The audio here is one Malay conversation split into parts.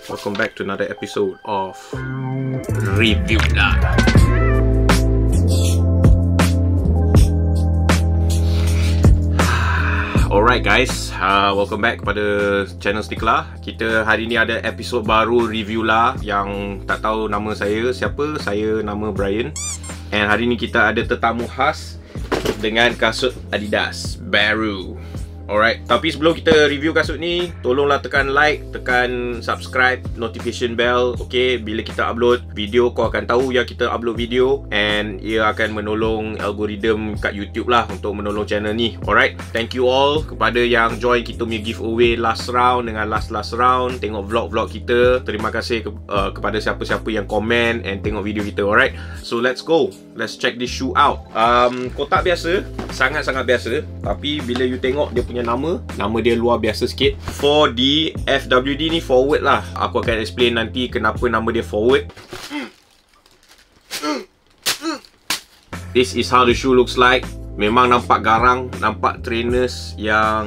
Welcome back to another episode of Review Lah. Alright guys, welcome back kepada channel Sticklah. Kita hari ni ada episod baru Review Lah. Yang tak tahu nama saya siapa, saya nama Brian. And hari ni kita ada tetamu khas dengan kasut Adidas baru. Alright, tapi sebelum kita review kasut ni, tolonglah tekan like, tekan subscribe, notification bell. Okay, bila kita upload video, kau akan tahu yang kita upload video. And ia akan menolong algoritma kat YouTube lah untuk menolong channel ni. Alright, thank you all kepada yang join kita punya giveaway last round dengan last round. Tengok vlog-vlog kita. Terima kasih kepada siapa-siapa yang komen and tengok video kita. Alright, so let's go. Let's check this shoe out. Kotak biasa, sangat-sangat biasa. Tapi bila you tengok dia punya nama dia luar biasa sikit. 4D FWD ni forward lah. Aku akan explain nanti kenapa nama dia forward. This is how the shoe looks like. Memang nampak garang, nampak trainers yang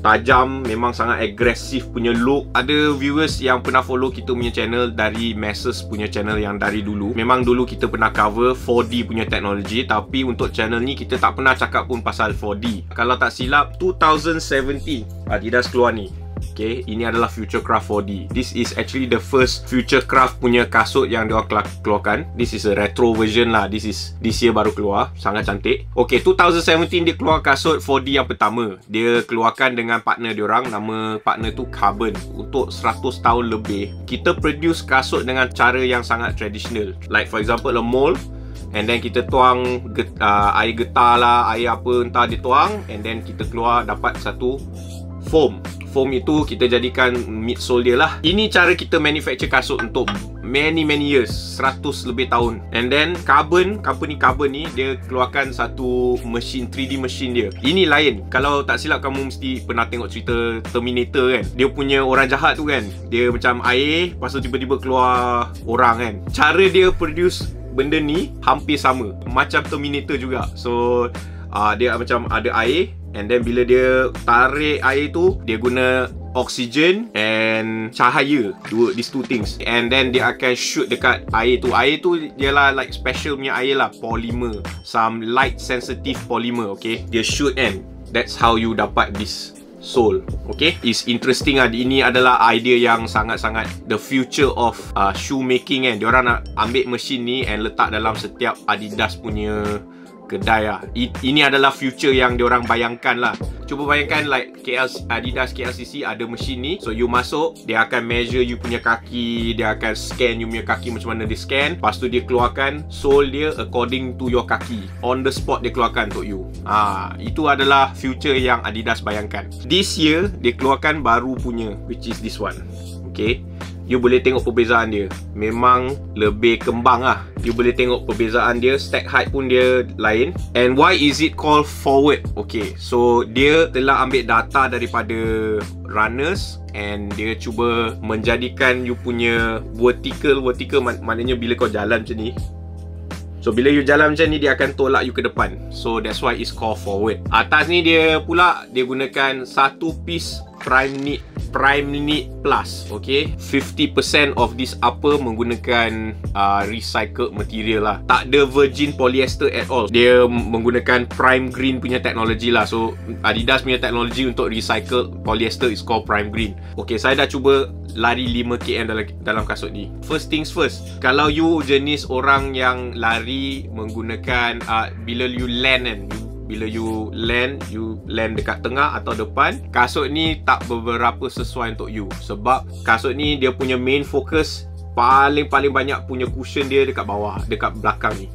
tajam, memang sangat agresif punya look. Ada viewers yang pernah follow kita punya channel dari Masses punya channel yang dari dulu. Memang dulu kita pernah cover 4D punya teknologi, tapi untuk channel ni kita tak pernah cakap pun pasal 4D. Kalau tak silap 2017 Adidas keluar ni. Okay, ini adalah Futurecraft 4D. This is actually the first Futurecraft punya kasut yang dia keluarkan. This is a retro version lah. This year baru keluar. Sangat cantik. Okay, 2017 dia keluar kasut 4D yang pertama. Dia keluarkan dengan partner diorang. Nama partner tu Carbon. Untuk 100 tahun lebih, kita produce kasut dengan cara yang sangat traditional. Like for example, a mold. And then kita tuang air getah lah, air apa entah dituang. And then kita keluar dapat satu foam. Foam itu kita jadikan midsole dia lah. Ini cara kita manufacture kasut untuk many years, 100 lebih tahun. And then company Carbon ni dia keluarkan satu mesin 3D mesin dia. Ini lain. Kalau tak silap kamu mesti pernah tengok cerita Terminator kan. Dia punya orang jahat tu kan, dia macam air, lepas tu tiba-tiba keluar orang kan. Cara dia produce benda ni hampir sama, macam Terminator juga. So dia macam ada air, and then bila dia tarik air tu, dia guna oxygen and cahaya, these two things. And then dia akan shoot dekat air tu. Air tu ialah like special punya air lah, polymer, some light sensitive polymer. Okay, dia shoot and that's how you dapat this sole. Okay, it's interesting lah. Ini adalah idea yang sangat-sangat the future of shoe making kan. Diorang nak ambil mesin ni and letak dalam setiap Adidas punya kedai lah. Ini adalah future yang diorang bayangkan lah. Cuba bayangkan like Adidas KLCC ada mesin ni. So you masuk, dia akan measure you punya kaki, dia akan scan you punya kaki macam mana dia scan. Lepas tu dia keluarkan sole dia according to your kaki. On the spot dia keluarkan untuk you. Itu adalah future yang Adidas bayangkan. This year dia keluarkan baru punya, which is this one. Okay, you boleh tengok perbezaan dia. Memang lebih kembang lah. You boleh tengok perbezaan dia. Stack height pun dia lain. And why is it called forward? Okay, so dia telah ambil data daripada runners and dia cuba menjadikan you punya vertical maknanya bila kau jalan macam ni. So bila you jalan macam ni, dia akan tolak you ke depan. So that's why it's called forward. Atas ni dia pula dia gunakan satu piece prime knit plus. Okay, 50% of this upper menggunakan recycled material lah. Tak ada virgin polyester at all. Dia menggunakan prime green punya teknologi lah. So Adidas punya teknologi untuk recycled polyester is called prime green. Okay, saya dah cuba lari 5 km dalam kasut ni. First things first, kalau you jenis orang yang lari menggunakan bila you land kan, bila you land dekat tengah atau depan, kasut ni tak beberapa sesuai untuk you. Sebab kasut ni dia punya main focus paling banyak punya cushion dia dekat bawah, dekat belakang ni.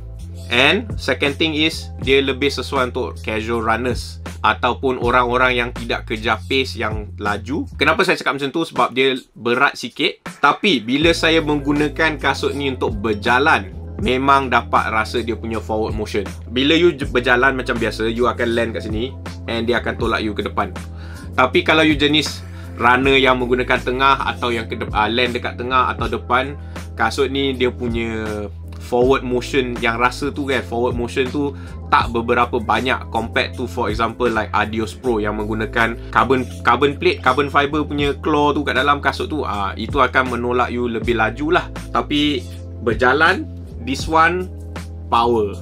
And second thing is dia lebih sesuai untuk casual runners ataupun orang-orang yang tidak kejar pace yang laju. Kenapa saya cakap macam tu? Sebab dia berat sikit. Tapi bila saya menggunakan kasut ni untuk berjalan, memang dapat rasa dia punya forward motion. Bila you berjalan macam biasa, you akan land kat sini and dia akan tolak you ke depan. Tapi kalau you jenis runner yang menggunakan tengah atau yang land dekat tengah atau depan, kasut ni dia punya forward motion yang rasa tu kan, forward motion tu tak beberapa banyak compared to for example like Adios Pro yang menggunakan carbon plate, carbon fiber punya claw tu kat dalam kasut tu. Itu akan menolak you lebih laju lah. Tapi berjalan, this one power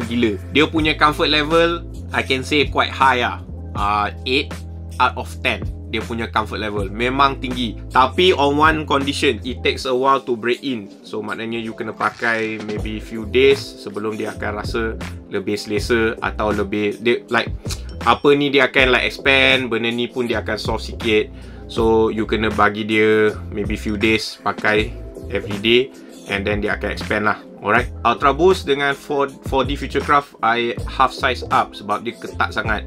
gila. Dia punya comfort level I can say quite high lah. 8 out of 10 dia punya comfort level memang tinggi, tapi on one condition, it takes a while to break in. So maknanya you kena pakai maybe few days sebelum dia akan rasa lebih selesa, atau lebih dia, like apa ni, dia akan like expand, benda ni pun dia akan soft sikit. So you kena bagi dia maybe few days pakai everyday, and then dia akan expand lah. Alright, Ultra Boost dengan 4D Futurecraft I half size up sebab dia ketat sangat.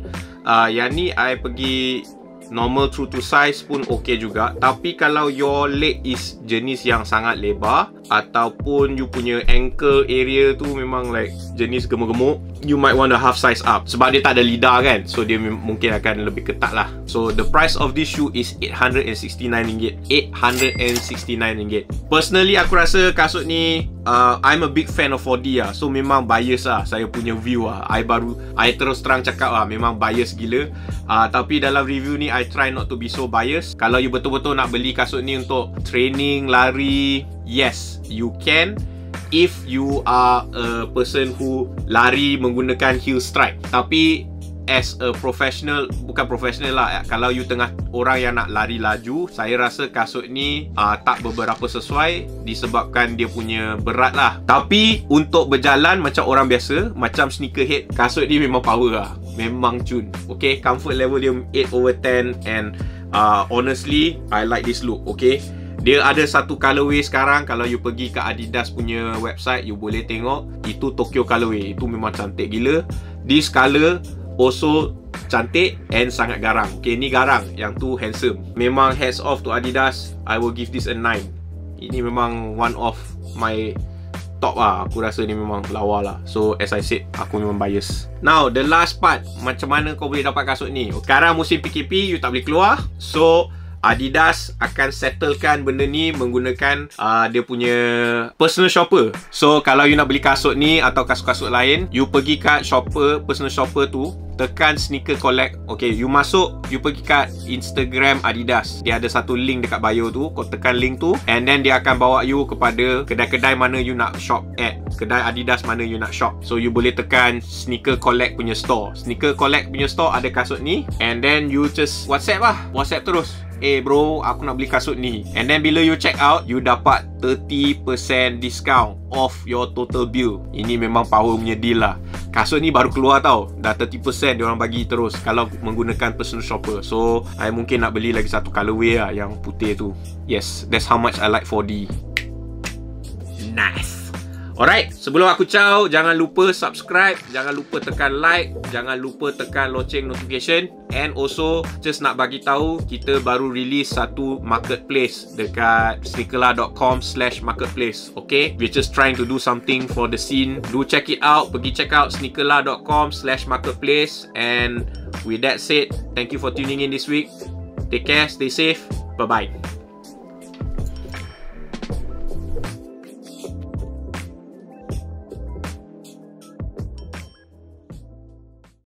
Yang ni I pergi normal true to size pun ok juga. Tapi kalau your leg is jenis yang sangat lebar, ataupun you punya ankle area tu memang like jenis gemuk-gemuk, you might want to half size up sebab dia tak ada lidah kan, so dia mungkin akan lebih ketat lah. So the price of this shoe is RM869. RM869. Personally aku rasa kasut ni I'm a big fan of 4D lah. So memang bias lah saya punya view lah. I terus terang cakap lah, memang bias gila. Tapi dalam review ni I try not to be so bias. Kalau you betul-betul nak beli kasut ni untuk training, lari, yes, you can. If you are a person who lari menggunakan heel strike. Tapi as a professional, bukan professional lah, kalau you tengah orang yang nak lari laju, saya rasa kasut ni tak beberapa sesuai disebabkan dia punya berat lah. Tapi untuk berjalan macam orang biasa, macam sneakerhead, kasut ni memang power lah, memang cun. Okay, comfort level dia 8 over 10. And honestly I like this look. Okay, dia ada satu colorway sekarang. Kalau you pergi ke Adidas punya website, you boleh tengok, itu Tokyo colorway. Itu memang cantik gila. This color also cantik and sangat garang. Okay, ni garang, yang tu handsome. Memang hats off to Adidas. I will give this a 9. Ini memang one of my top lah. Aku rasa ni memang lawa lah. So as I said, aku memang bias. Now the last part, macam mana kau boleh dapat kasut ni. Sekarang musim PKP, you tak boleh keluar. So Adidas akan settlekan benda ni menggunakan dia punya personal shopper. So kalau you nak beli kasut ni atau kasut-kasut lain, you pergi kat shopper, personal shopper tu, tekan sneaker collect. Okay, you masuk, you pergi kat Instagram Adidas. Dia ada satu link dekat bio tu. Kau tekan link tu, and then dia akan bawa you kepada kedai-kedai mana you nak shop at. Kedai Adidas mana you nak shop. So you boleh tekan sneaker collect punya store. Sneaker collect punya store ada kasut ni, and then you just WhatsApp lah. WhatsApp terus, bro, aku nak beli kasut ni. And then bila you check out, you dapat 30% discount off your total bill. Ini memang power punya deal lah. Kasut ni baru keluar tau, dah 30% diorang bagi terus kalau menggunakan personal shopper. So I mungkin nak beli lagi satu colorway lah, yang putih tu. Yes, that's how much I like 4D. Nice. Alright, sebelum aku ciao, jangan lupa subscribe, jangan lupa tekan like, jangan lupa tekan loceng notification. And also, just nak bagi tahu, kita baru release satu marketplace dekat sneakerla.com/marketplace. Okay, we're just trying to do something for the scene. Do check it out, pergi check out sneakerla.com/marketplace. And with that said, thank you for tuning in this week. Take care, stay safe, bye bye.